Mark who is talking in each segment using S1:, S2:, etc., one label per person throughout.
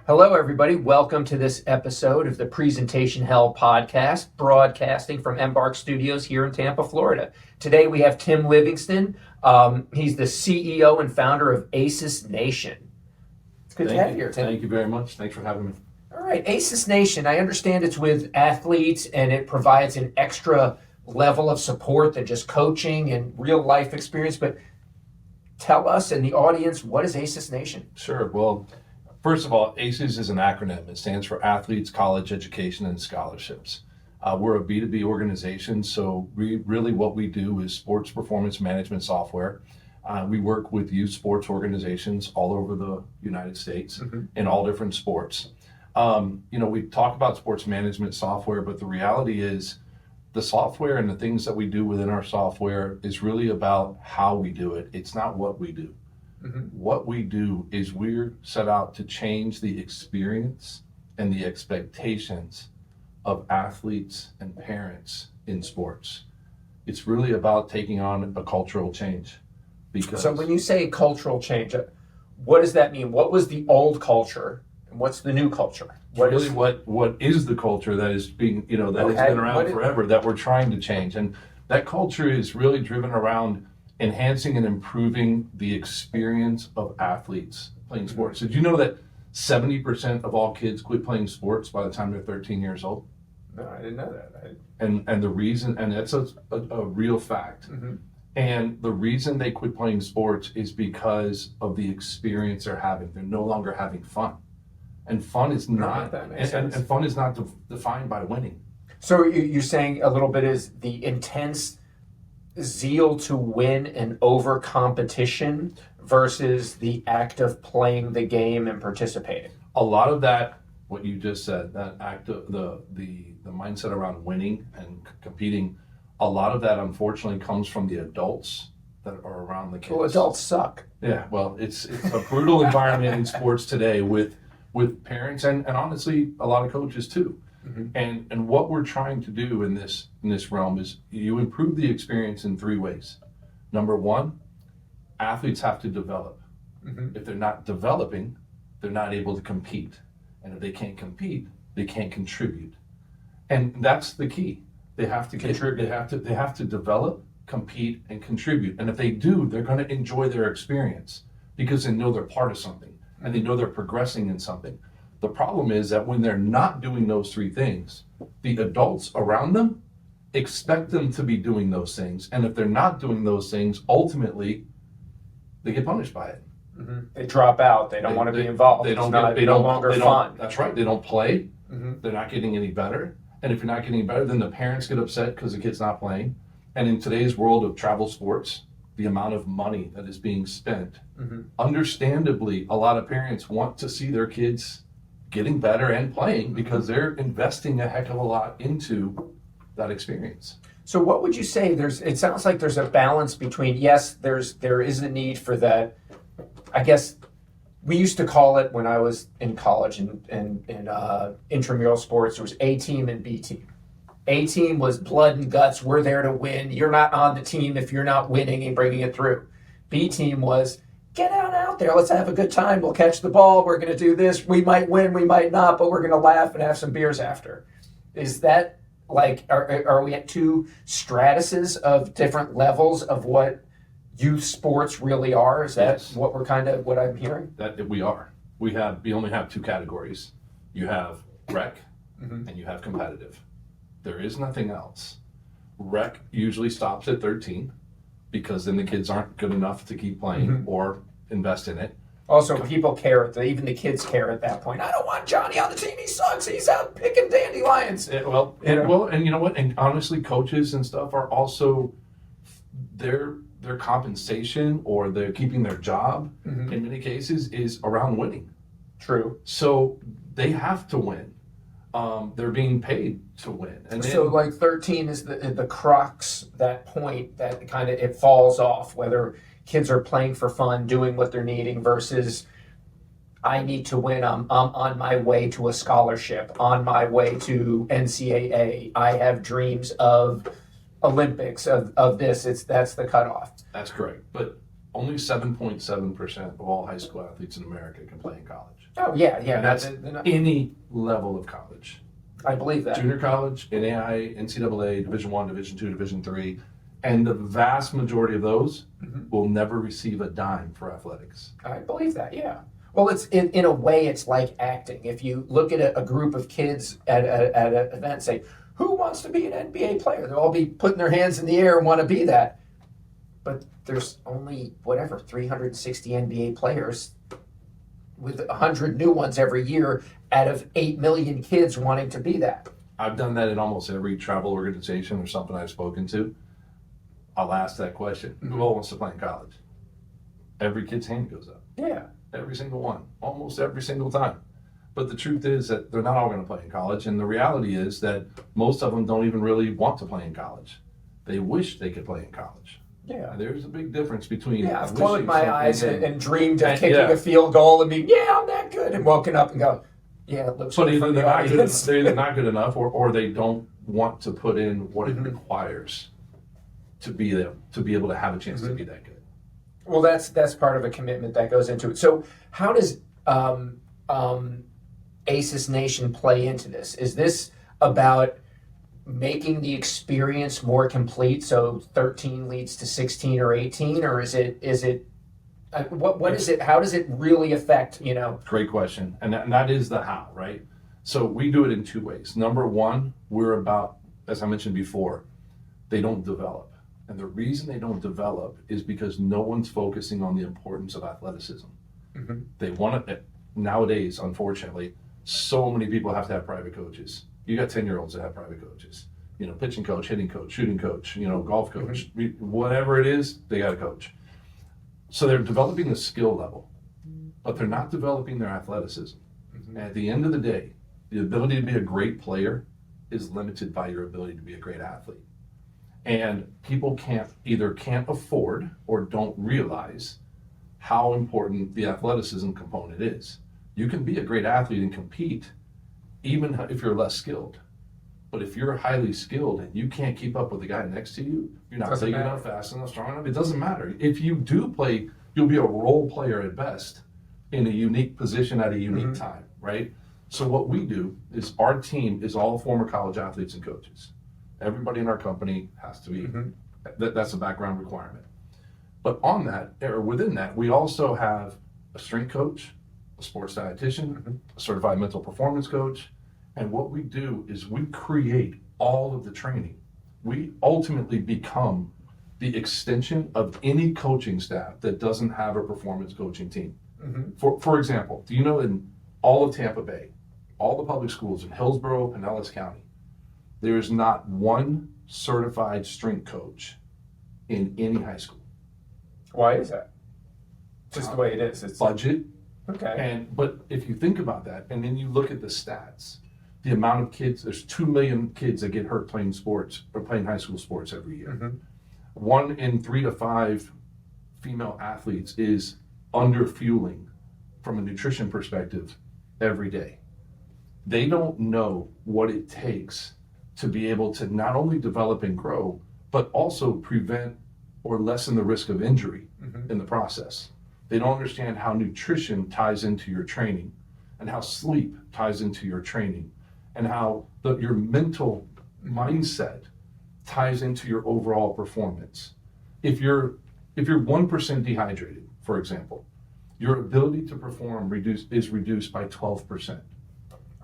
S1: Hello, everybody. Welcome to this episode of the Presentation Hell podcast, broadcasting from Embark Studios here in Tampa, Florida. Today we have Tim Livingston. He's the CEO and founder of ACES Nation. It's good to have you here, Tim.
S2: Thank you very much. Thanks for having me.
S1: All right, ACES Nation. I understand it's with athletes and it provides an extra level of support than just coaching and real life experience. But tell us and the audience, what is ACES Nation?
S2: Sure. Well, first of all, ACES is an acronym. It stands for Athletes, College Education, and Scholarships. We're a B2B organization, so what we do is sports performance management software. We work with youth sports organizations all over the United States in all different sports. We talk about sports management software, but the reality is the software and the things that we do within our software is really about how we do it. It's not what we do. What we do is we're set out to change the experience and the expectations of athletes and parents in sports. It's really about taking on a cultural change.
S1: So when you say cultural change, what does that mean? What was the old culture and what's the new culture?
S2: What is the culture that is being, that has been around forever that we're trying to change? And that culture is really driven around enhancing and improving the experience of athletes playing sports. Did you know that 70% of all kids quit playing sports by the time they're 13 years old?
S1: No, I didn't know that.
S2: And the reason, and that's a real fact. And the reason they quit playing sports is because of the experience they're having. They're no longer having fun. And fun is not, and fun is not defined by winning.
S1: So you're saying a little bit is the intense zeal to win and over competition versus the act of playing the game and participating.
S2: A lot of that, what you just said, that act of the mindset around winning and competing, a lot of that unfortunately comes from the adults that are around the kids.
S1: Well, adults suck.
S2: Yeah, well, it's a brutal environment in sports today with parents and honestly a lot of coaches too. And what we're trying to do in this realm is you improve the experience in three ways. Number one, athletes have to develop. If they're not developing, they're not able to compete. And if they can't compete, they can't contribute. And that's the key. They have to contribute. They have to develop, compete, and contribute. And if they do, they're going to enjoy their experience because they know they're part of something and they know they're progressing in something. The problem is that when they're not doing those three things, the adults around them expect them to be doing those things. And if they're not doing those things, ultimately, they get punished by it.
S1: They drop out. They don't want to be involved. It's no longer fun.
S2: That's right. They don't play. They're not getting any better. And if you're not getting better, then the parents get upset because the kid's not playing. And in today's world of travel sports, the amount of money that is being spent, understandably, a lot of parents want to see their kids getting better and playing because they're investing a heck of a lot into that experience.
S1: So what would you say? It sounds like there's a balance between, yes, there is a need for that. I guess we used to call it when I was in college and intramural sports, there was A team and B team. A team was blood and guts. We're there to win. You're not on the team if you're not winning and bringing it through. B team was get out there. Let's have a good time. We'll catch the ball. We're going to do this. We might win. We might not, but we're going to laugh and have some beers after. Is that like, are we at two stratuses of different levels of what youth sports really are? Is that what I'm hearing?
S2: That we are. We only have two categories. You have rec and you have competitive. There is nothing else. Rec usually stops at 13 because then the kids aren't good enough to keep playing or invest in it.
S1: Also, people care. Even the kids care at that point. I don't want Johnny on the team. He sucks. He's out picking dandelions.
S2: And you know what? And honestly, coaches and stuff are also their compensation or they're keeping their job in many cases is around winning.
S1: True.
S2: So they have to win. They're being paid to win. And
S1: so like 13 is the crux, that point that kind of it falls off, whether kids are playing for fun, doing what they're needing versus I need to win. I'm on my way to a scholarship, on my way to NCAA. I have dreams of Olympics, of this. That's the cutoff.
S2: That's correct. But only 7.7% of all high school athletes in America can play in college.
S1: Oh, yeah, yeah.
S2: And that's any level of college.
S1: I believe that.
S2: Junior college, NAIA, NCAA, Division I, Division II, Division III. And the vast majority of those will never receive a dime for athletics.
S1: I believe that, yeah. Well, it's in a way, it's like acting. If you look at a group of kids at an event and say, who wants to be an NBA player? They'll all be putting their hands in the air and want to be that. But there's only, 360 NBA players with 100 new ones every year out of 8 million kids wanting to be that.
S2: I've done that in almost every travel organization or something I've spoken to. I'll ask that question. Who all wants to play in college? Every kid's hand goes up.
S1: Yeah.
S2: Every single one. Almost every single time. But the truth is that they're not all going to play in college. And the reality is that most of them don't even really want to play in college. They wish they could play in college.
S1: Yeah.
S2: And there's a big difference between.
S1: Yeah, I've closed my eyes and dreamed of kicking
S2: yeah.
S1: a field goal and being, yeah, I'm that good, and woken up and go, yeah, it looks
S2: But
S1: good
S2: either
S1: from
S2: they're
S1: the
S2: not, good,
S1: audience.
S2: they're either not good enough or they don't want to put in what it requires to be there, to be able to have a chance to be that good.
S1: Well, that's part of a commitment that goes into it. So how does ACES Nation play into this? Is this about making the experience more complete, so 13 leads to 16 or 18, or is it what is it? How does it really affect,
S2: Great question. And that is the how, right? So we do it in two ways. Number one, we're about, as I mentioned before, they don't develop. And the reason they don't develop is because no one's focusing on the importance of athleticism. They want to, nowadays, unfortunately, so many people have to have private coaches. You got 10-year-olds that have private coaches. Pitching coach, hitting coach, shooting coach, golf coach, whatever it is, they got a coach. So they're developing the skill level, but they're not developing their athleticism. And at the end of the day, the ability to be a great player is limited by your ability to be a great athlete. And people can't afford or don't realize how important the athleticism component is. You can be a great athlete and compete even if you're less skilled. But if you're highly skilled and you can't keep up with the guy next to you, you're not big enough, fast enough, strong enough, it doesn't matter. If you do play, you'll be a role player at best in a unique position at a unique time, right? So what we do is our team is all former college athletes and coaches. Everybody in our company has to be, that's a background requirement. But on that, or within that, we also have a strength coach, a sports dietitian, a certified mental performance coach. And what we do is we create all of the training. We ultimately become the extension of any coaching staff that doesn't have a performance coaching team. For example, do you know in all of Tampa Bay, all the public schools in Hillsborough, Pinellas County, there is not one certified strength coach in any high school.
S1: Why is that? Just the way it is. It's
S2: budget.
S1: Okay.
S2: But if you think about that, and then you look at the stats, the amount of kids, there's 2 million kids that get hurt playing sports or playing high school sports every year. 1 in 3 to 5 female athletes is under fueling from a nutrition perspective every day. They don't know what it takes to be able to not only develop and grow, but also prevent or lessen the risk of injury in the process. They don't understand how nutrition ties into your training and how sleep ties into your training and how your mental mindset ties into your overall performance. If you're 1% dehydrated, for example, your ability to perform is reduced by 12%.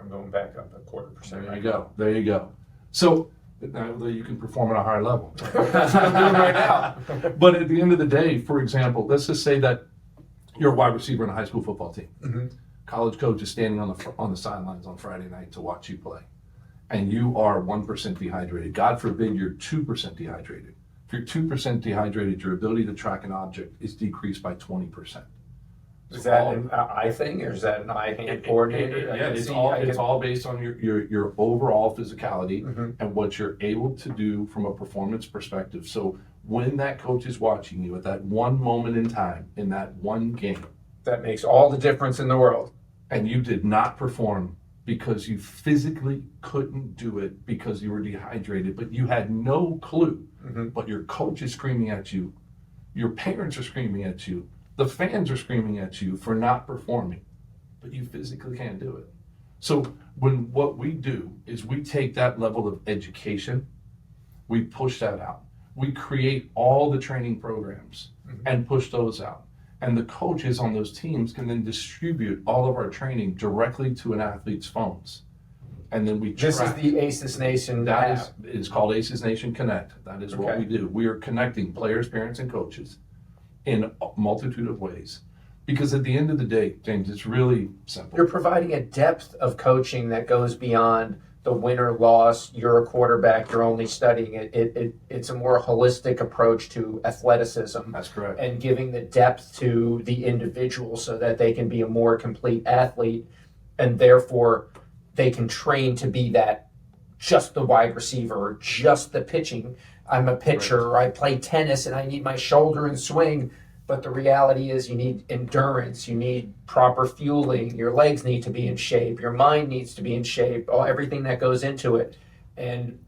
S1: I'm going back up a 0.25%.
S2: There you go. So now you can perform at a higher level.
S1: That's what I'm doing right now.
S2: But at the end of the day, for example, let's just say that you're a wide receiver in a high school football team. College coach is standing on the sidelines on Friday night to watch you play, and you are 1% dehydrated. God forbid you're 2% dehydrated. If you're 2% dehydrated, your ability to track an object is decreased by 20%.
S1: Is that an eye thing, or is that an eye-hand coordinator?
S2: Yeah, it's all based on your overall physicality and what you're able to do from a performance perspective. So when that coach is watching you at that one moment in time, in that one game,
S1: that makes all the difference in the world.
S2: And you did not perform because you physically couldn't do it because you were dehydrated, but you had no clue. But your coach is screaming at you, Your parents are screaming at you. The fans are screaming at you for not performing, but you physically can't do it. So what we do is we take that level of education, we push that out. We create all the training programs and push those out. And the coaches on those teams can then distribute all of our training directly to an athlete's phones. And then we track.
S1: This is the Aces Nation app.
S2: It's called Aces Nation Connect. That is what we do. We are connecting players, parents, and coaches in a multitude of ways. Because at the end of the day, James, it's really simple.
S1: You're providing a depth of coaching that goes beyond the win or loss. You're a quarterback. You're only studying it. It's a more holistic approach to athleticism.
S2: That's correct.
S1: And giving the depth to the individual so that they can be a more complete athlete, and therefore they can train to be that, just the wide receiver or just the pitching. I'm a pitcher, or I play tennis and I need my shoulder and swing. But the reality is you need endurance, you need proper fueling, your legs need to be in shape, your mind needs to be in shape, everything that goes into it. And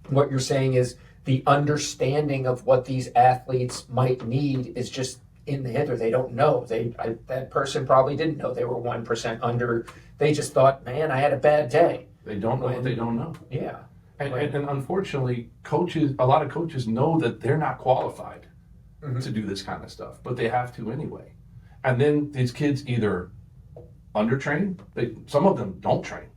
S1: what you're saying is the understanding of what these athletes might need is just in the hither. They don't know. That person probably didn't know they were 1% under. They just thought, man, I had a bad day.
S2: They don't know what they don't know.
S1: Yeah.
S2: And unfortunately, a lot of coaches know that they're not qualified to do this kind of stuff, but they have to anyway. And then these kids either undertrain, some of them don't train,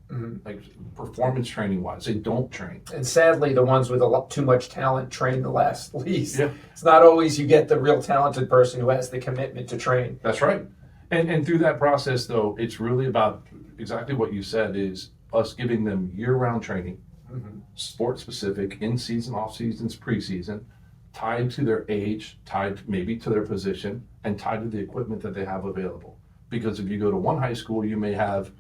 S2: like performance training wise, they don't train.
S1: And sadly, the ones with a lot too much talent train the least.
S2: Yeah.
S1: It's not always you get the real talented person who has the commitment to train.
S2: That's right. And through that process, though, it's really about exactly what you said, is us giving them year-round training, sport specific, in season, off seasons, preseason, tied to their age, tied maybe to their position, and tied to the equipment that they have available. Because if you go to one high school, you may have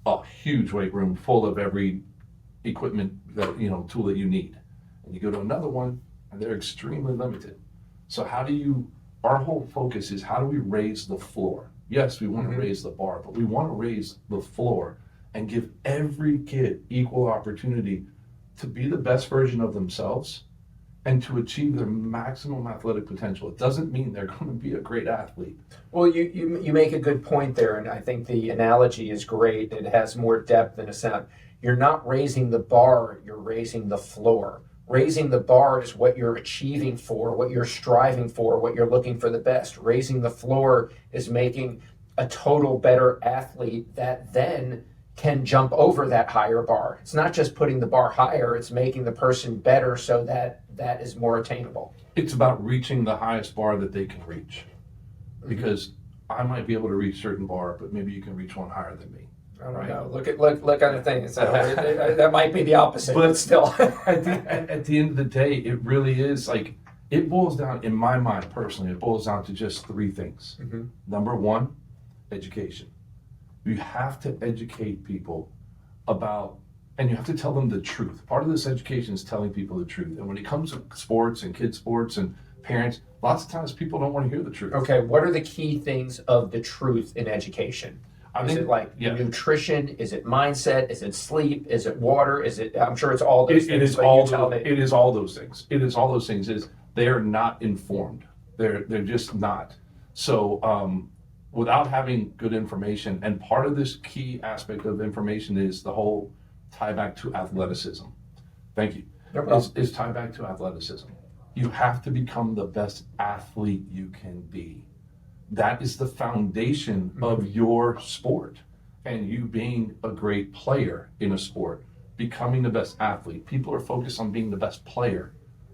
S2: a huge weight room full of every equipment tool that you need. And you go to another one, and they're extremely limited. So our whole focus is, how do we raise the floor? Yes, we want to raise the bar, but we want to raise the floor and give every kid equal opportunity to be the best version of themselves and to achieve their maximum athletic potential. It doesn't mean they're going to be a great athlete.
S1: Well, you make a good point there, and I think the analogy is great. It has more depth than a sound. You're not raising the bar, you're raising the floor. Raising the bar is what you're achieving for, what you're striving for, what you're looking for the best. Raising the floor is making a total better athlete that then can jump over that higher bar. It's not just putting the bar higher, it's making the person better so that is more attainable.
S2: It's about reaching the highest bar that they can reach. Because I might be able to reach a certain bar, but maybe you can reach one higher than me.
S1: I don't know. Look on the thing. So that might be the opposite, but still.
S2: at the end of the day, it really is it boils down, in my mind personally, it boils down to just three things. Number one, education. You have to educate people about, and you have to tell them the truth. Part of this education is telling people the truth. And when it comes to sports and kids' sports and parents, lots of times people don't want to hear the truth.
S1: Okay, what are the key things of the truth in education? Is it nutrition? Is it mindset? Is it sleep? Is it water? I'm sure it's all those things.
S2: It is all those things. It is all those things. They are not informed. They're just not. So without having good information, and part of this key aspect of information is the whole tie back to athleticism. Thank you. Is tie back to athleticism. You have to become the best athlete you can be. That is the foundation of your sport, and you being a great player in a sport, becoming the best athlete. People are focused on being the best player.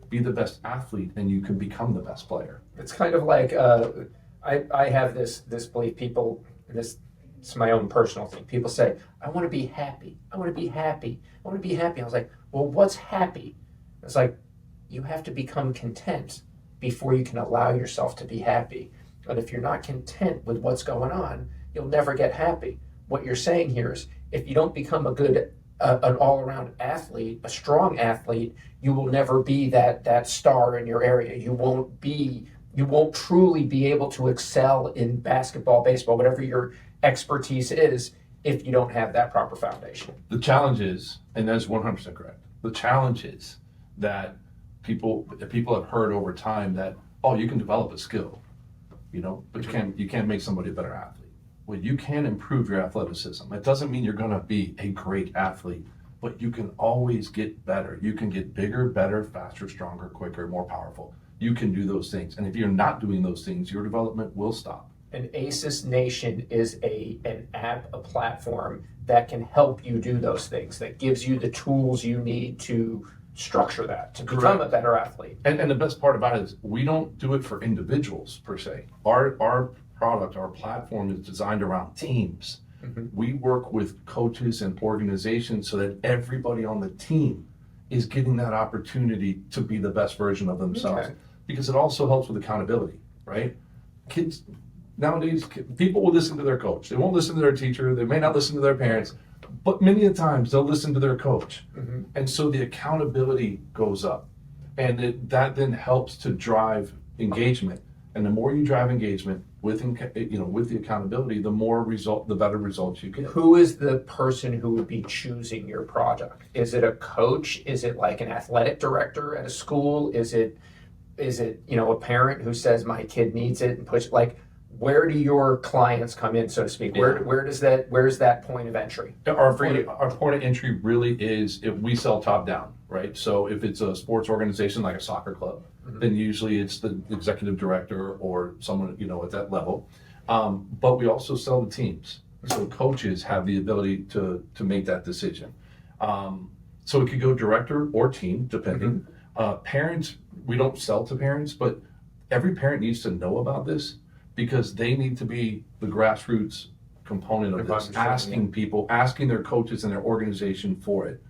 S2: Be the best athlete, and you can become the best player.
S1: It's kind of like I have this belief. People, it's my own personal thing. People say, "I want to be happy. I want to be happy. I want to be happy." I was like, "Well, what's happy?" It's like, you have to become content before you can allow yourself to be happy. And if you're not content with what's going on, you'll never get happy. What you're saying here is, if you don't become an all-around athlete, a strong athlete, you will never be that star in your area. You won't truly be able to excel in basketball, baseball, whatever your expertise is, if you don't have that proper foundation.
S2: The challenge is, and that's 100% correct, the challenge is that people have heard over time that oh, you can develop a skill, but you can't make somebody a better athlete. Well, you can improve your athleticism. It doesn't mean you're going to be a great athlete, but you can always get better. You can get bigger, better, faster, stronger, quicker, more powerful. You can do those things. And if you're not doing those things, your development will stop.
S1: And ACES Nation is an app, a platform that can help you do those things, that gives you the tools you need to structure that, to become a better athlete.
S2: And the best part about it is we don't do it for individuals per se. Our product, our platform is designed around teams. We work with coaches and organizations so that everybody on the team is getting that opportunity to be the best version of themselves.
S1: Okay.
S2: Because it also helps with accountability, right? Kids, nowadays, people will listen to their coach. They won't listen to their teacher. They may not listen to their parents, but many a times they'll listen to their coach. And so the accountability goes up. And that then helps to drive engagement. And the more you drive engagement with the accountability, the better results you get.
S1: Who is the person who would be choosing your product? Is it a coach? Is it like an athletic director at a school? Is it a parent who says my kid needs it and push, like, where do your clients come in, so to speak? Where's that point of entry?
S2: Our point of entry really is if we sell top down, right? So if it's a sports organization like a soccer club, then usually it's the executive director or someone, at that level. But we also sell to teams. So coaches have the ability to make that decision. So it could go director or team, depending. Parents, we don't sell to parents, but every parent needs to know about this because they need to be the grassroots component of this, asking their coaches and their organization for it.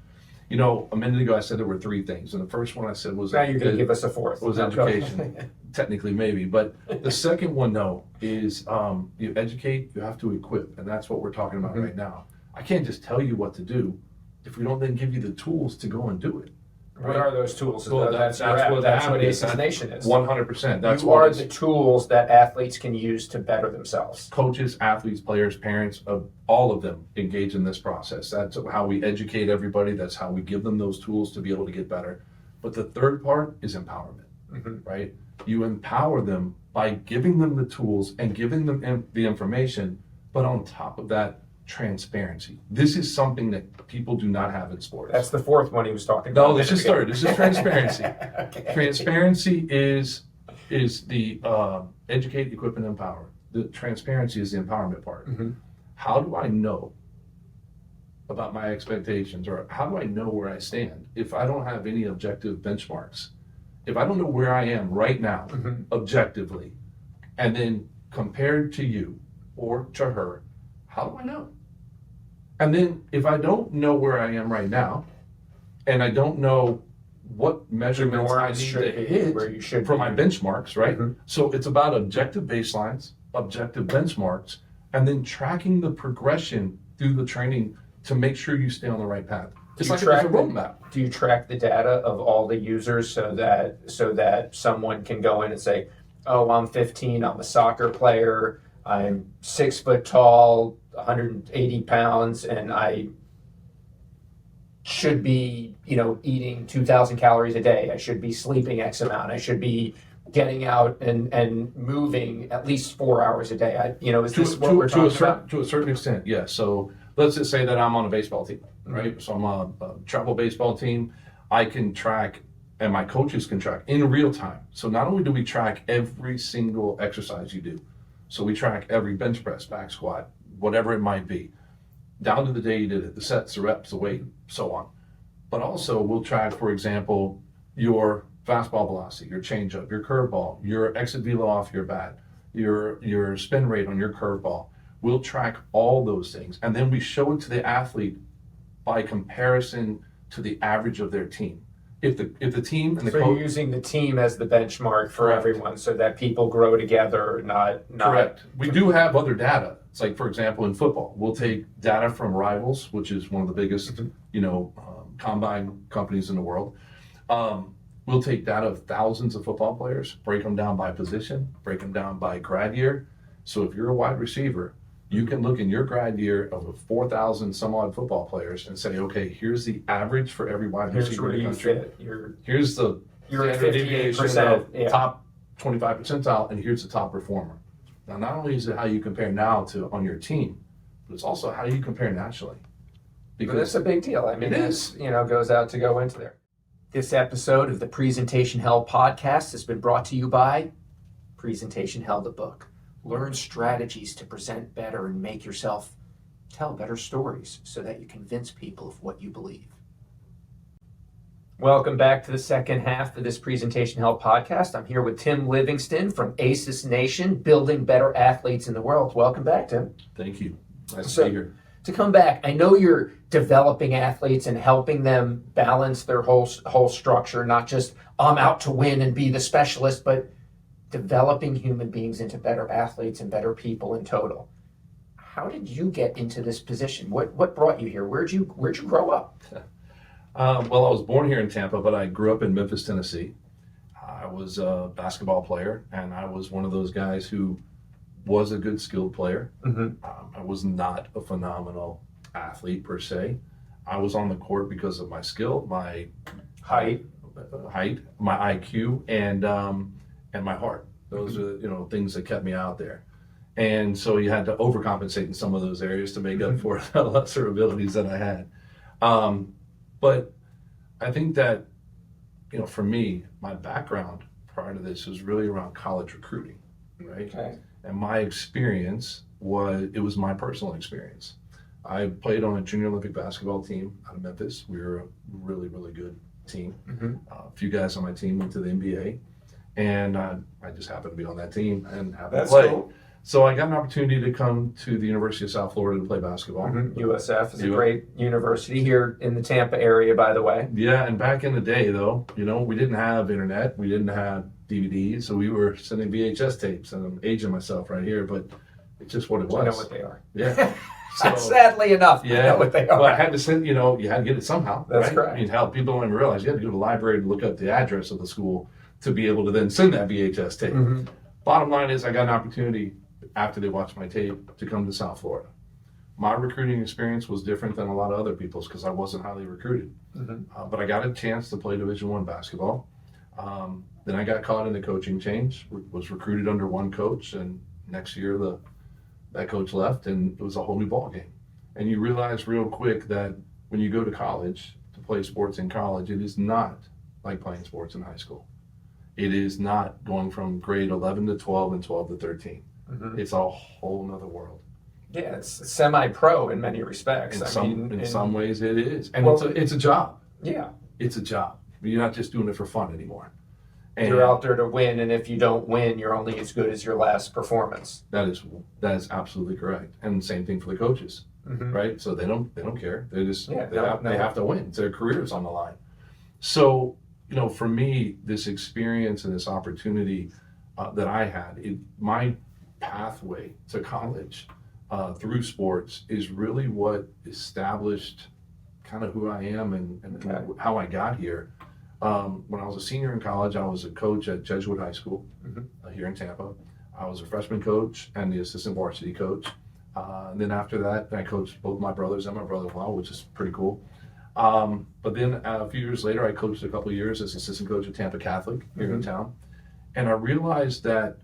S2: A minute ago I said there were three things, and the first one I said was
S1: now you're going to give us a fourth.
S2: Was education. Technically, maybe, but the second one, though, is you educate, you have to equip, and that's what we're talking about right now. I can't just tell you what to do if we don't then give you the tools to go and do it. Right?
S1: What are those tools?
S2: So
S1: that's what ACES Nation is.
S2: 100%.
S1: You are the tools that athletes can use to better themselves.
S2: Coaches, athletes, players, parents, all of them engage in this process. That's how we educate everybody. That's how we give them those tools to be able to get better. But the third part is empowerment, right? You empower them by giving them the tools and giving them the information, but on top of that, transparency. This is something that people do not have in sports.
S1: That's the fourth one he was talking about.
S2: No, this is third. This is transparency. Okay. Transparency is the educate, equip, and empower. The transparency is the empowerment part. How do I know about my expectations, or how do I know where I stand if I don't have any objective benchmarks? If I don't know where I am right now, objectively, and then compared to you or to her, how do I know? And then if I don't know where I am right now, and I don't know what measurements I need to hit
S1: where you should
S2: for my benchmarks, right? So it's about objective baselines, objective benchmarks, and then tracking the progression through the training to make sure you stay on the right path. It's like a roadmap.
S1: Do you track the data of all the users so that someone can go in and say, oh, I'm 15, I'm a soccer player, I'm 6 foot tall, 180 pounds, and I should be, eating 2,000 calories a day. I should be sleeping X amount. I should be getting out and moving at least 4 hours a day. Is this what we're talking about?
S2: To a certain extent, yes. So let's just say that I'm on a baseball team, right? So I'm on a travel baseball team. I can track, and my coaches can track in real time. So not only do we track every single exercise you do, so we track every bench press, back squat, whatever it might be, down to the day you did it, the sets, the reps, the weight, so on. But also we'll track, for example, your fastball velocity, your changeup, your curveball, your exit velo off your bat, your spin rate on your curveball. We'll track all those things, and then we show it to the athlete by comparison to the average of their team. If the team and the
S1: coach, you're using the team as the benchmark for everyone, so that people grow together, not.
S2: Correct. We do have other data. It's like, for example, in football, we'll take data from Rivals, which is one of the biggest, combine companies in the world. We'll take data of thousands of football players, break them down by position, break them down by grad year. So if you're a wide receiver, you can look in your grad year of 4,000 some odd football players and say, okay, here's the average for every wide receiver in the country. Here's the
S1: you're at
S2: standard deviation of top 25 percentile, and here's the top performer. Now, not only is it how you compare now to on your team, but it's also how you compare nationally.
S1: But it's a big deal. I mean,
S2: it is.
S1: Goes out to go into there. This episode of the Presentation Hell podcast has been brought to you by Presentation Hell, the book. Learn strategies to present better and make yourself tell better stories so that you convince people of what you believe. Welcome back to the second half of this Presentation Hell podcast. I'm here with Tim Livingston from ACES Nation, building better athletes in the world. Welcome back, Tim.
S2: Thank you. Nice to be here.
S1: To come back, I know you're developing athletes and helping them balance their whole structure, not just I'm out to win and be the specialist, but developing human beings into better athletes and better people in total. How did you get into this position? What brought you here? Where'd you grow up?
S2: Well, I was born here in Tampa, but I grew up in Memphis, Tennessee. I was a basketball player, and I was one of those guys who was a good skilled player.
S1: Mm-hmm.
S2: I was not a phenomenal athlete per se. I was on the court because of my skill, my
S1: height,
S2: my IQ, and my heart. Those are things that kept me out there. And so you had to overcompensate in some of those areas to make up for the lesser abilities that I had. But I think that, for me, my background prior to this was really around college recruiting, right?
S1: Okay.
S2: And my experience was my personal experience. I played on a junior Olympic basketball team out of Memphis. We were a really, really good team.
S1: Mm-hmm.
S2: A few guys on my team went to the NBA, and I just happened to be on that team and happened to play.
S1: Cool.
S2: So I got an opportunity to come to the University of South Florida to play basketball.
S1: Mm-hmm. USF is a great university here in the Tampa area, by the way.
S2: Yeah, and back in the day, though, we didn't have internet. We didn't have DVDs, so we were sending VHS tapes. And I'm aging myself right here, but it's just what it was.
S1: I know what they are.
S2: Yeah. So,
S1: sadly enough, I know what they are.
S2: Well, I had to send, you had to get it somehow.
S1: That's
S2: right?
S1: correct.
S2: I mean, hell, people don't even realize you had to go to the library to look up the address of the school to be able to then send that VHS tape.
S1: Mm-hmm.
S2: Bottom line is I got an opportunity after they watched my tape to come to South Florida. My recruiting experience was different than a lot of other people's because I wasn't highly recruited.
S1: Mm-hmm.
S2: But I got a chance to play Division I basketball. Then I got caught in the coaching change, was recruited under one coach, and next year that coach left, and it was a whole new ball game. And you realize real quick that when you go to college, to play sports in college, it is not like playing sports in high school. It is not going from grade 11 to 12 and 12 to 13. Mm-hmm. It's a whole nother world.
S1: Yeah, it's semi-pro in many respects.
S2: In some ways it is. And it's a job.
S1: Yeah.
S2: It's a job. You're not just doing it for fun anymore. And
S1: you're out there to win, and if you don't win, you're only as good as your last performance.
S2: That is absolutely correct. And same thing for the coaches, mm-hmm. right? So they don't care. They just they have to win. Their career's on the line. So for me, this experience and this opportunity that I had, my pathway to college through sports is really what established kind of who I am and how I got here. When I was a senior in college, I was a coach at Jesuit High School here in Tampa. I was a freshman coach and the assistant varsity coach. And then after that, I coached both my brothers and my brother-in-law, which is pretty cool. But then a few years later, I coached a couple of years as assistant coach at Tampa Catholic here in town. And I realized that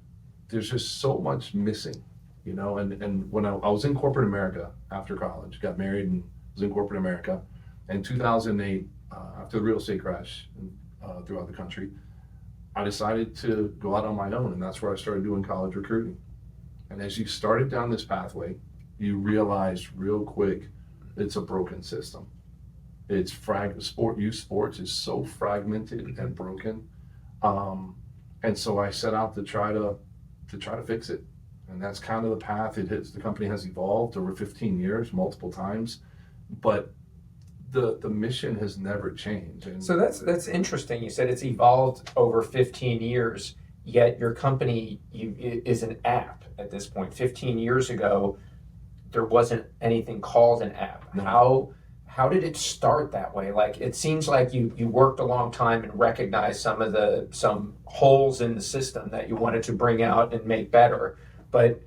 S2: there's just so much missing, and when I was in corporate America after college, got married and was in corporate America. In 2008, after the real estate crash throughout the country, I decided to go out on my own, and that's where I started doing college recruiting. And as you started down this pathway, you realized real quick it's a broken system. It's youth sports is so fragmented and broken, and so I set out to try to fix it. And that's kind of the path the company has evolved over 15 years, multiple times, but the mission has never changed. And
S1: so that's interesting. You said it's evolved over 15 years, yet your company is an app at this point. 15 years ago, there wasn't anything called an app. No. How did it start that way? Like, it seems like you worked a long time and recognized some holes in the system that you wanted to bring out and make better. But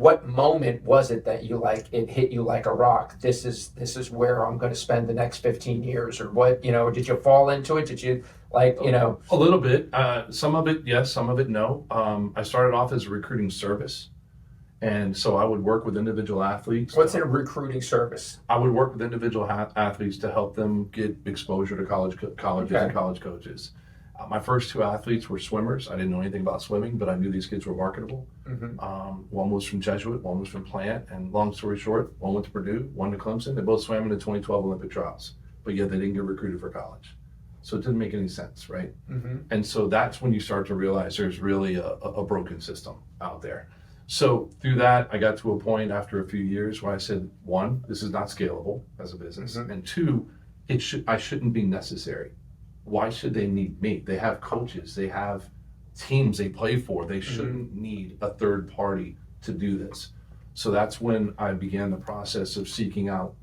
S1: what moment was it that you like it hit you like a rock? This is where I'm going to spend the next 15 years, or what? Did you fall into it? Did you
S2: A little bit. Some of it, yes. Some of it, no. I started off as a recruiting service, and so I would work with individual athletes.
S1: What's in a recruiting service?
S2: I would work with individual athletes to help them get exposure to colleges
S1: Okay.
S2: and college coaches. My first two athletes were swimmers. I didn't know anything about swimming, but I knew these kids were marketable. One was from Jesuit, one was from Plant, and long story short, one went to Purdue, one to Clemson. They both swam in the 2012 Olympic trials, but yet they didn't get recruited for college. So it didn't make any sense, right? And so that's when you start to realize there's really a broken system out there. So through that, I got to a point after a few years where I said, one, this is not scalable as a business, and two, I shouldn't be necessary. Why should they need me? They have coaches, they have teams they play for. They shouldn't need a third party to do this. So that's when I began the process of seeking out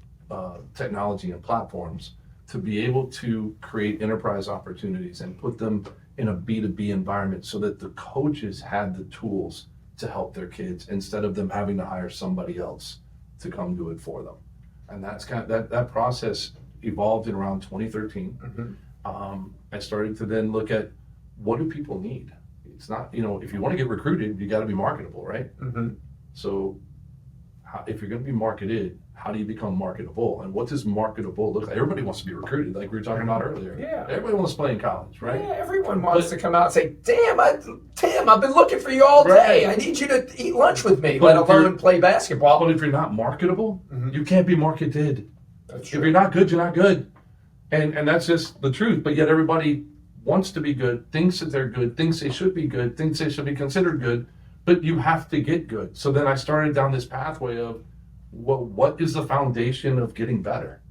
S2: technology and platforms to be able to create enterprise opportunities and put them in a B2B environment so that the coaches had the tools to help their kids instead of them having to hire somebody else to come do it for them. And that's that process evolved in around 2013. I started to then look at, what do people need? It's not, if you want to get recruited, you got to be marketable, right? So if you're going to be marketed, how do you become marketable? And what does marketable look like? Everybody wants to be recruited, like we were talking about earlier.
S1: Yeah.
S2: Everybody wants to play in college, right?
S1: Yeah, everyone wants to come out and say, Tim, I've been looking for you all day.
S2: Right.
S1: I need you to eat lunch with me,
S2: But
S1: let
S2: if you're-
S1: alone play basketball.
S2: But if you're not marketable, you can't be marketed.
S1: That's
S2: If
S1: true.
S2: you're not good, you're not good. And that's just the truth. But yet everybody wants to be good, thinks that they're good, thinks they should be good, thinks they should be considered good, but you have to get good. So then I started down this pathway of, well, what is the foundation of getting better?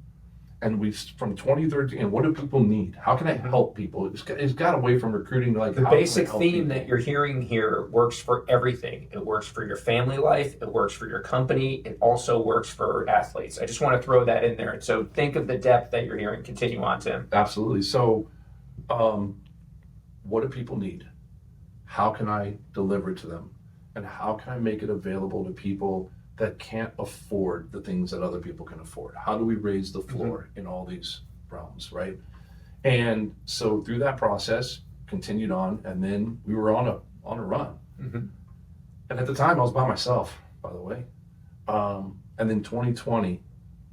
S2: And from 2013, and what do people need? How can I help people? It's got away from recruiting to
S1: The
S2: how can I
S1: basic
S2: help
S1: theme
S2: people?
S1: that you're hearing here works for everything. It works for your family life. It works for your company. It also works for athletes. I just want to throw that in there. And so think of the depth that you're hearing. Continue on, Tim.
S2: Absolutely. So, what do people need? How can I deliver it to them? And how can I make it available to people that can't afford the things that other people can afford? How do we raise the floor in all these realms, right? And so through that process, continued on, and then we were on a run. And at the time, I was by myself, by the way. And then 2020,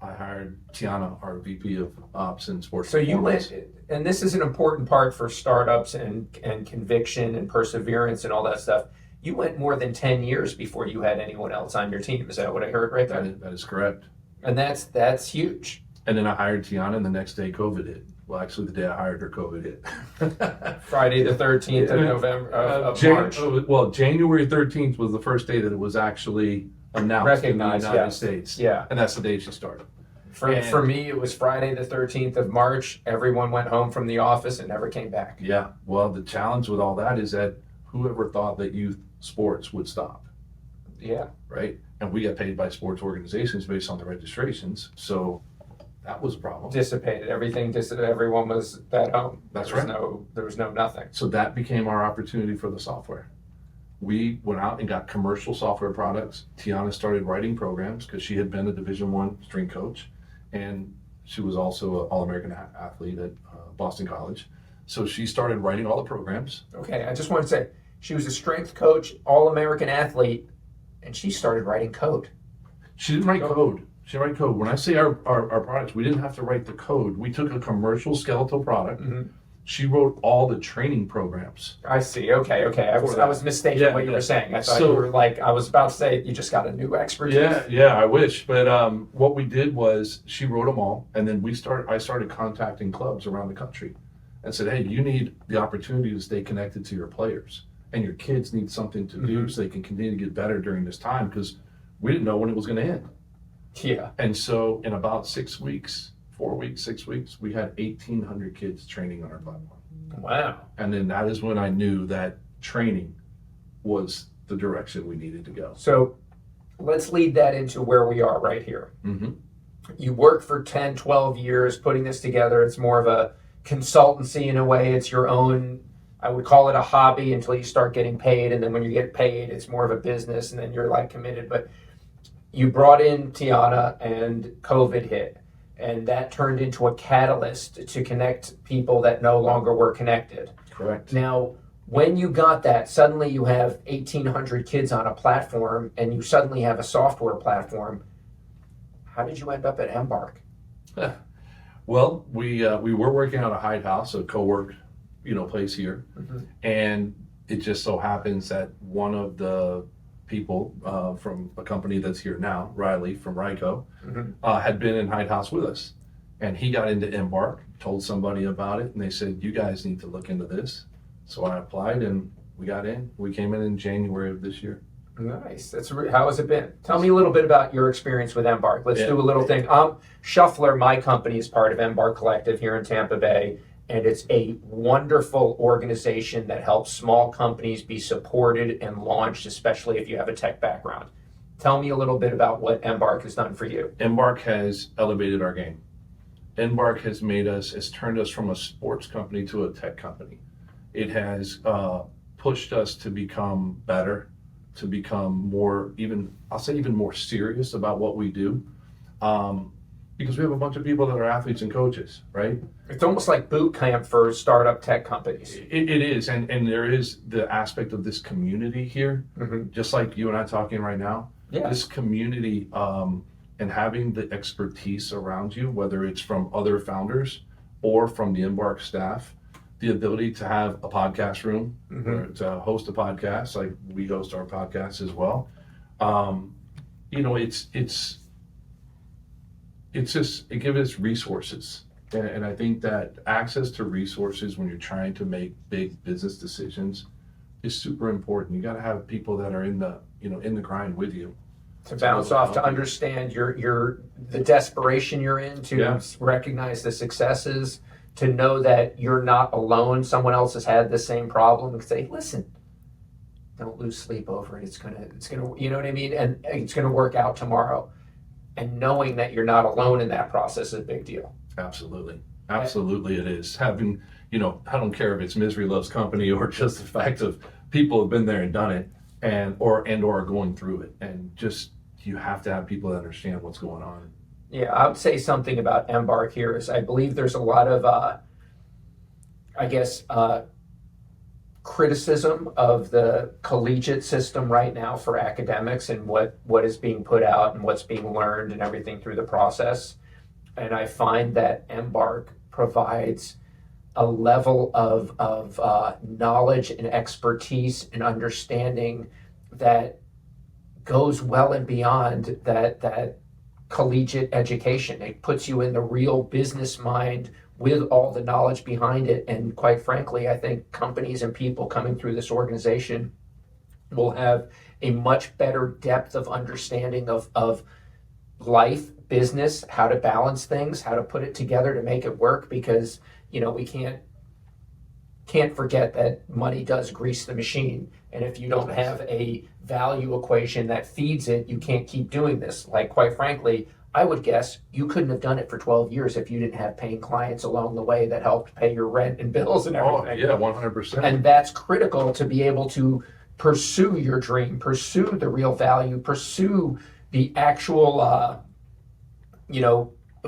S2: I hired Tiana, our VP of Ops and Sports.
S1: So you
S2: Performance.
S1: went, and this is an important part for startups and conviction and perseverance and all that stuff. You went more than 10 years before you had anyone else on your team. Is that what I heard right there?
S2: That is correct.
S1: And that's huge.
S2: And then I hired Tiana, and the next day COVID hit. Well, actually, the day I hired her, COVID hit.
S1: Friday the 13th of November of March.
S2: Well, January 13th was the first day that it was actually announced in the
S1: Recognized,
S2: United
S1: yes.
S2: States.
S1: Yeah.
S2: And that's the day she started.
S1: For me, it was Friday the 13th of March. Everyone went home from the office and never came back.
S2: Yeah. Well, the challenge with all that is that whoever thought that youth sports would stop,
S1: Yeah.
S2: right? And we get paid by sports organizations based on the registrations. So that was a problem.
S1: Dissipated. Everyone was at home.
S2: That's
S1: there was
S2: right.
S1: There was no nothing.
S2: So that became our opportunity for the software. We went out and got commercial software products. Tiana started writing programs because she had been a Division I strength coach, and she was also an All-American athlete at Boston College. So she started writing all the programs.
S1: Okay, I just want to say, she was a strength coach, All-American athlete, and she started writing code.
S2: She didn't write code. She didn't write code. When I say our products, we didn't have to write the code. We took a commercial skeletal product. She wrote all the training programs.
S1: I see. Okay. I was mistaken what you were saying. I thought you were like, I was about to say, you just got a new expertise.
S2: Yeah, I wish. But what we did was she wrote them all, and then I started contacting clubs around the country and said, hey, you need the opportunity to stay connected to your players, and your kids need something to do so they can continue to get better during this time, because we didn't know when it was going to end.
S1: Yeah.
S2: And so in about 6 weeks, 4 weeks, 6 weeks, we had 1,800 kids training on our platform.
S1: Wow.
S2: And then that is when I knew that training was the direction we needed to go.
S1: So let's lead that into where we are right here. You worked for 10, 12 years putting this together. It's more of a consultancy in a way. It's your own I would call it a hobby until you start getting paid, and then when you get paid, it's more of a business, and then you're like committed. But you brought in Tiana, and COVID hit, and that turned into a catalyst to connect people that no longer were connected.
S2: Correct.
S1: Now, when you got that, suddenly you have 1,800 kids on a platform, and you suddenly have a software platform. How did you end up at Embark?
S2: Well, we were working out of Hyde House, a co-work, place here, and it just so happens that one of the people from a company that's here now, Riley from Ryco, had been in Hyde House with us, and he got into Embark, told somebody about it, and they said, "You guys need to look into this." So I applied, and we got in. We came in January of this year.
S1: Nice. How has it been? Tell me a little bit about your experience with Embark. Let's do a little thing. Shuffler, my company, is part of Embark Collective here in Tampa Bay, and it's a wonderful organization that helps small companies be supported and launched, especially if you have a tech background. Tell me a little bit about what Embark has done for you.
S2: Embark has elevated our game. Embark has turned us from a sports company to a tech company. It has pushed us to become better, to become more, even more serious about what we do. Because we have a bunch of people that are athletes and coaches, right?
S1: It's almost like boot camp for startup tech companies.
S2: It is, and there is the aspect of this community here, just like you and I talking right now.
S1: Yeah.
S2: This community and having the expertise around you, whether it's from other founders or from the Embark staff, the ability to have a podcast room, or to host a podcast, like we host our podcast as well. It gives us resources. And I think that access to resources when you're trying to make big business decisions is super important. You got to have people that are in the grind with you.
S1: To bounce off, to understand the desperation you're in, to recognize the successes, to know that you're not alone. Someone else has had the same problem, and say, listen, don't lose sleep over it. It's gonna, you know what I mean? And it's gonna work out tomorrow. And knowing that you're not alone in that process is a big deal.
S2: Absolutely. Absolutely it is. Having, I don't care if it's misery loves company or just the fact of people have been there and done it and or are going through it. And just, you have to have people that understand what's going on.
S1: Yeah, I would say something about Embark here is I believe there's a lot of, criticism of the collegiate system right now for academics and what is being put out and what's being learned and everything through the process. And I find that Embark provides a level of knowledge and expertise and understanding that goes well and beyond that collegiate education. It puts you in the real business mind with all the knowledge behind it. And quite frankly, I think companies and people coming through this organization will have a much better depth of understanding of life, business, how to balance things, how to put it together to make it work, because we can't forget that money does grease the machine. And if you don't have a value equation that feeds it, you can't keep doing this. Like, quite frankly, I would guess you couldn't have done it for 12 years if you didn't have paying clients along the way that helped pay your rent and bills and everything.
S2: Oh, yeah, 100%.
S1: And that's critical to be able to pursue your dream, pursue the real value, pursue the actual,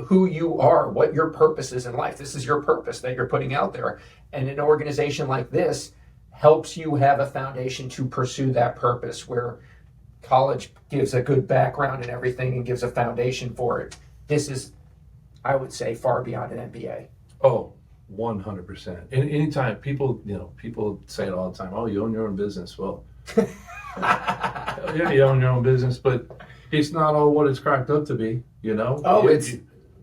S1: who you are, what your purpose is in life. This is your purpose that you're putting out there. And an organization like this helps you have a foundation to pursue that purpose, where college gives a good background and everything and gives a foundation for it. This is, I would say, far beyond an MBA.
S2: Oh, 100%. And anytime people say it all the time, oh, you own your own business. Well, yeah, you own your own business, but it's not all what it's cracked up to be,
S1: Oh,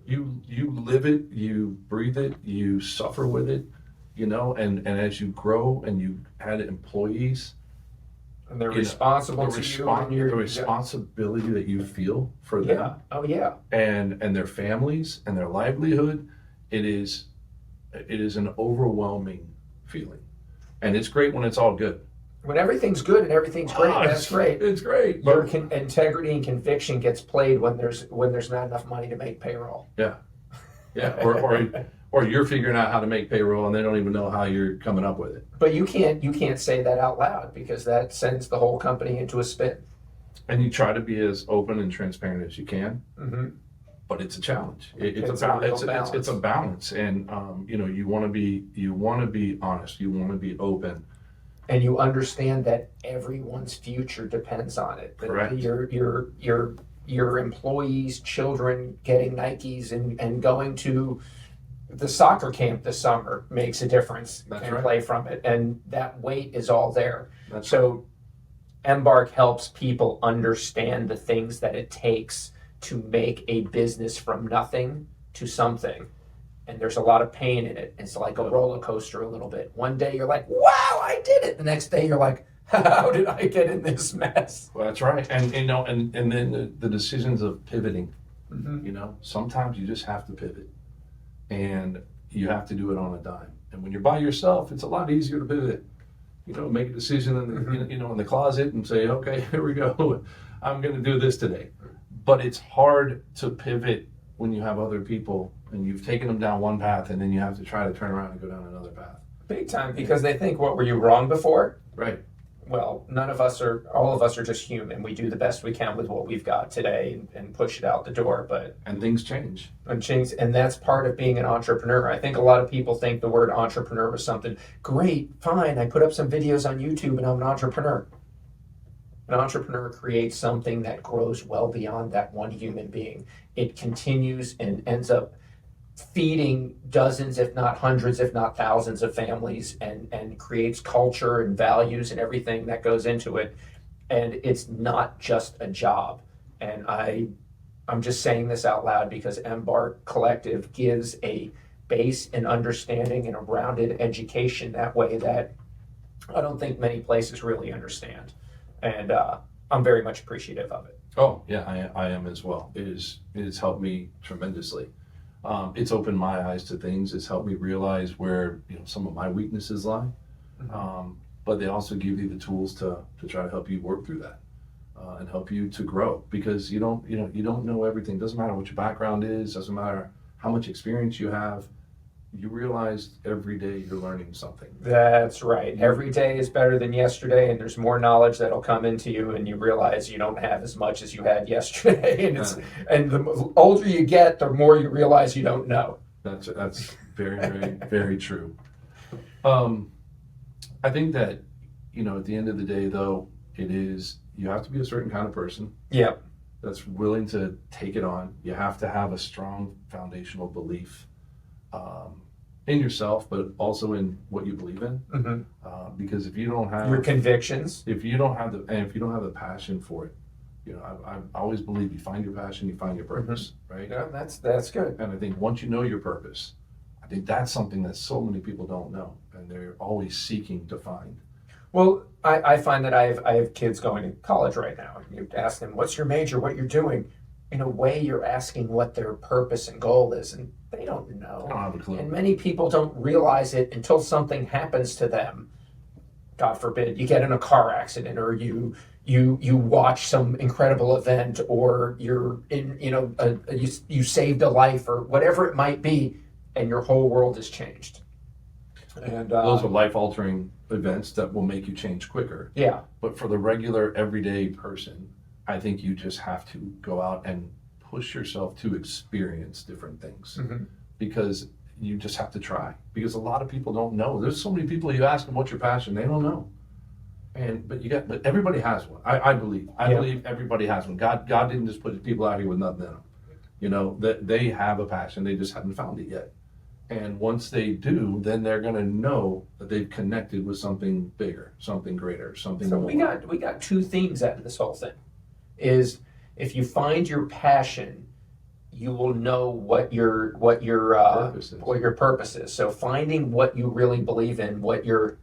S2: you live it, you breathe it, you suffer with it, and as you grow and you had employees,
S1: and they're responsible to you.
S2: The responsibility that you feel for them.
S1: Yeah. Oh, yeah.
S2: And their families and their livelihood, it is an overwhelming feeling. And it's great when it's all good.
S1: When everything's good and everything's great, that's great.
S2: It's great.
S1: Your integrity and conviction gets played when there's not enough money to make payroll.
S2: Yeah. Yeah. Or or you're figuring out how to make payroll and they don't even know how you're coming up with it.
S1: But you can't say that out loud because that sends the whole company into a spin.
S2: And you try to be as open and transparent as you can,
S1: Mm-hmm.
S2: but it's a challenge.
S1: It's a real balance.
S2: It's a balance, and you want to be honest. You want to be open.
S1: And you understand that everyone's future depends on it. That
S2: Correct.
S1: Your employees' children getting Nikes and going to the soccer camp this summer makes a difference.
S2: That's
S1: and
S2: right.
S1: play from it, and that weight is all there.
S2: That's
S1: So Embark helps people understand the things that it takes to make a business from nothing to something. And there's a lot of pain in it. It's like a roller coaster a little bit. One day you're like, wow, I did it. The next day you're like, how did I get in this mess?
S2: Well, that's right. And then the decisions of pivoting.
S1: Mm-hmm.
S2: Sometimes you just have to pivot, and you have to do it on a dime. And when you're by yourself, it's a lot easier to pivot. Make a decision in the closet and say, okay, here we go. I'm going to do this today. But it's hard to pivot when you have other people and you've taken them down one path, and then you have to try to turn around and go down another path.
S1: Big time, because they think, what, were you wrong before?
S2: Right.
S1: Well, all of us are just human. We do the best we can with what we've got today and push it out the door.
S2: And things change.
S1: And that's part of being an entrepreneur. I think a lot of people think the word entrepreneur was something great, fine. I put up some videos on YouTube and I'm an entrepreneur. An entrepreneur creates something that grows well beyond that one human being. It continues and ends up feeding dozens, if not hundreds, if not thousands of families, and creates culture and values and everything that goes into it. And it's not just a job. And I'm just saying this out loud because Embark Collective gives a base and understanding and a rounded education that way that I don't think many places really understand. And I'm very much appreciative of it.
S2: Oh, yeah, I am as well. It has helped me tremendously. It's opened my eyes to things. It's helped me realize where some of my weaknesses lie.
S1: Mm-hmm.
S2: But they also give you the tools to try to help you work through that and help you to grow, because you don't know everything. Doesn't matter what your background is. Doesn't matter how much experience you have. You realize every day you're learning something.
S1: That's right. Every day is better than yesterday, and there's more knowledge that'll come into you, and you realize you don't have as much as you had yesterday. And the older you get, the more you realize you don't know.
S2: That's very, very, very true. I think that at the end of the day, though, you have to be a certain kind of person.
S1: Yeah.
S2: That's willing to take it on. You have to have a strong foundational belief in yourself, but also in what you believe in.
S1: Mm-hmm.
S2: Because if you don't have
S1: your convictions,
S2: if you don't have the passion for it, I always believe you find your passion, you find your purpose, right?
S1: yeah, that's good.
S2: And I think once you know your purpose, I think that's something that so many people don't know, and they're always seeking to find.
S1: Well, I find that I have kids going to college right now. You ask them, what's your major, what you're doing? In a way, you're asking what their purpose and goal is, and they don't know.
S2: I don't have a clue.
S1: And many people don't realize it until something happens to them. God forbid, you get in a car accident, or you watch some incredible event, or you're in, you saved a life, or whatever it might be, and your whole world has changed. And
S2: those are life-altering events that will make you change quicker.
S1: Yeah.
S2: But for the regular, everyday person, I think you just have to go out and push yourself to experience different things, because you just have to try. Because a lot of people don't know. There's so many people, you ask them, what's your passion? They don't know. But everybody has one. I believe. I believe everybody has one. God didn't just put people out here with nothing in them. That they have a passion. They just haven't found it yet. And once they do, then they're going to know that they've connected with something bigger, something greater, something
S1: So
S2: more.
S1: we got two themes out of this whole thing. Is if you find your passion, you will know what your purpose is. So finding what you really believe in, what your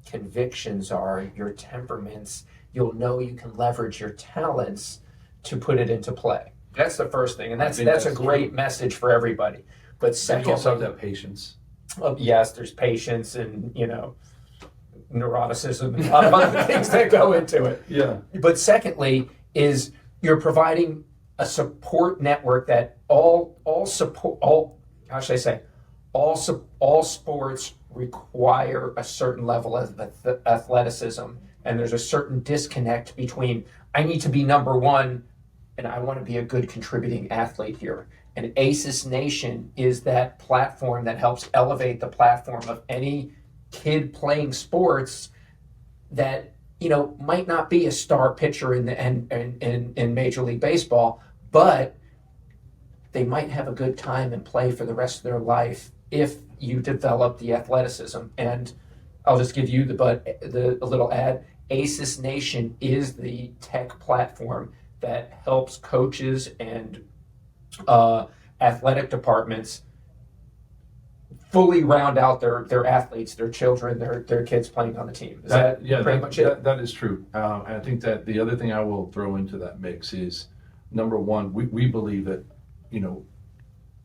S1: convictions are, your temperaments, you'll know you can leverage your talents to put it into play. That's the first thing, and that's a great message for everybody. But second,
S2: You also have that patience.
S1: Yes, there's patience and neuroticism and a lot of other things that go into it.
S2: Yeah.
S1: But secondly, is you're providing a support network that all all sports require a certain level of athleticism, and there's a certain disconnect between I need to be number one and I want to be a good contributing athlete here. And ACES Nation is that platform that helps elevate the platform of any kid playing sports that might not be a star pitcher in Major League Baseball, but they might have a good time and play for the rest of their life if you develop the athleticism. And I'll just give you the little ad. ACES Nation is the tech platform that helps coaches and athletic departments fully round out their athletes, their children, their kids playing on the team. Is that pretty much it?
S2: That is true. And I think that the other thing I will throw into that mix is, number one, we believe that,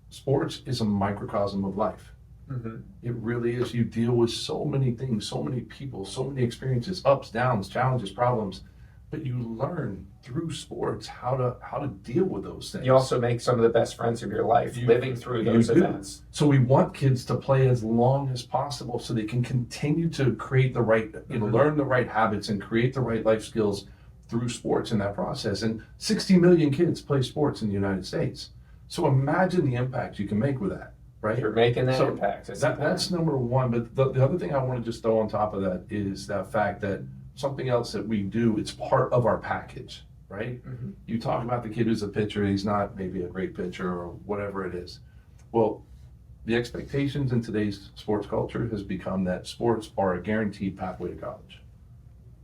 S2: sports is a microcosm of life.
S1: Mm-hmm.
S2: It really is. You deal with so many things, so many people, so many experiences, ups, downs, challenges, problems, but you learn through sports how to deal with those things.
S1: You also make some of the best friends of your life living through those events.
S2: So we want kids to play as long as possible so they can continue to create the right, learn the right habits and create the right life skills through sports in that process. And 60 million kids play sports in the United States. So imagine the impact you can make with that, right?
S1: You're making that impact.
S2: That's number one. But the other thing I want to just throw on top of that is that fact that something else that we do, it's part of our package, right?
S1: Mm-hmm.
S2: You talk about the kid who's a pitcher, he's not maybe a great pitcher or whatever it is. Well, the expectations in today's sports culture has become that sports are a guaranteed pathway to college.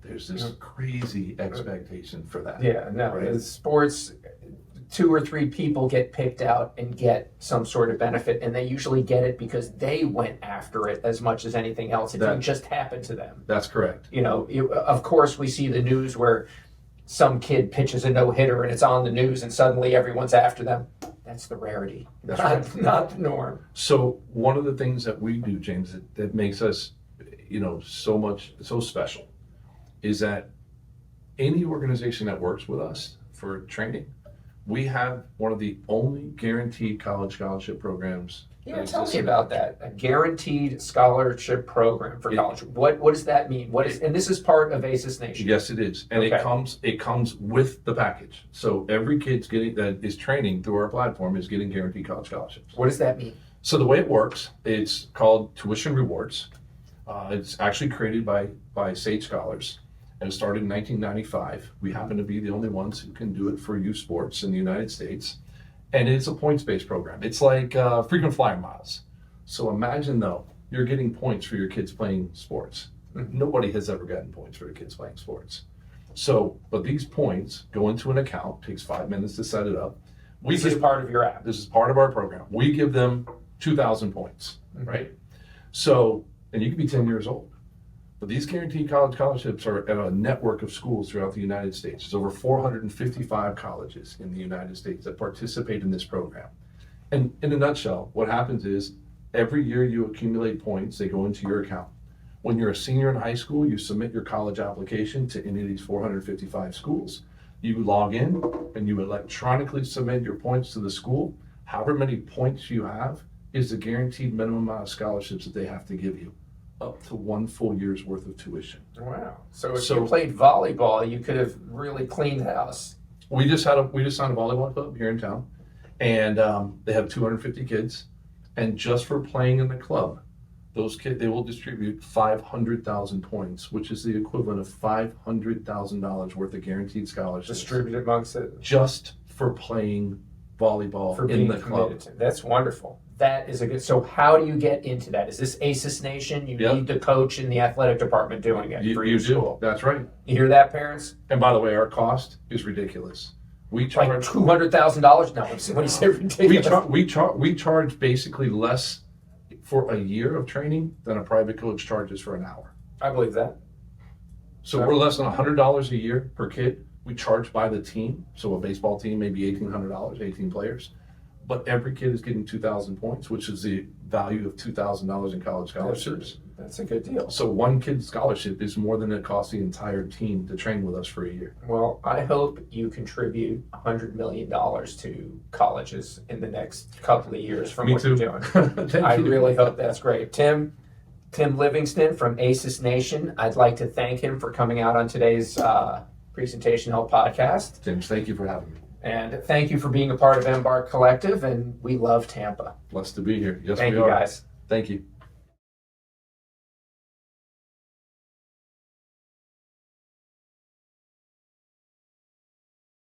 S2: There's this crazy expectation for that.
S1: Yeah, no,
S2: right?
S1: Sports, 2 or 3 people get picked out and get some sort of benefit, and they usually get it because they went after it as much as anything else. It didn't just happen to them.
S2: That's correct.
S1: Of course, we see the news where some kid pitches a no-hitter and it's on the news and suddenly everyone's after them. That's the rarity, not the norm.
S2: So one of the things that we do, James, that makes us, so special is that any organization that works with us for training, we have one of the only guaranteed college scholarship programs.
S1: Yeah, tell me about that. A guaranteed scholarship program for college. What does that mean? And this is part of ACES Nation.
S2: Yes, it is, and it comes with the package. So every kid's that is training through our platform is getting guaranteed college scholarships.
S1: What does that mean?
S2: So the way it works, it's called tuition rewards. It's actually created by Sage Scholars. And it started in 1995. We happen to be the only ones who can do it for youth sports in the United States. And it's a points-based program. It's like frequent flyer miles. So imagine, though, you're getting points for your kids playing sports. Nobody has ever gotten points for their kids playing sports. But these points go into an account. Takes 5 minutes to set it up.
S1: This is part of your app.
S2: This is part of our program. We give them 2,000 points, right? So, and you can be 10 years old. But these guaranteed college scholarships are at a network of schools throughout the United States. There's over 455 colleges in the United States that participate in this program. And in a nutshell, what happens is every year you accumulate points, they go into your account. When you're a senior in high school, you submit your college application to any of these 455 schools. You log in and you electronically submit your points to the school. However many points you have is the guaranteed minimum amount of scholarships that they have to give you, up to 1 full year's worth of tuition.
S1: Wow. So if you played volleyball, you could have really cleaned house.
S2: We just signed a volleyball club here in town, and they have 250 kids. And just for playing in the club, those kids, they will distribute 500,000 points, which is the equivalent of $500,000 worth of guaranteed scholarships.
S1: Distributed amongst it.
S2: Just for playing volleyball in the club.
S1: That's wonderful. That is a good. So how do you get into that? Is this ACES Nation? You need the coach in the athletic department doing it for your school.
S2: That's right.
S1: You hear that, parents?
S2: And by the way, our cost is ridiculous. We charge
S1: like $200,000. No, when you say ridiculous,
S2: we charge basically less for a year of training than a private coach charges for an hour.
S1: I believe that.
S2: So we're less than $100 a year per kid. We charge by the team. So a baseball team, maybe $1,800, 18 players. But every kid is getting 2,000 points, which is the value of $2,000 in college scholarships.
S1: That's a good deal.
S2: So one kid's scholarship is more than it costs the entire team to train with us for a year.
S1: Well, I hope you contribute $100 million to colleges in the next couple of years from
S2: Me
S1: what
S2: too.
S1: you're doing. I really hope that's great. Tim Livingston from ACES Nation, I'd like to thank him for coming out on today's Presentation Help podcast.
S2: James, thank you for having me.
S1: And thank you for being a part of Embark Collective, and we love Tampa.
S2: Blessed to be here. Yes,
S1: Thank
S2: we
S1: you,
S2: are.
S1: guys.
S2: Thank you.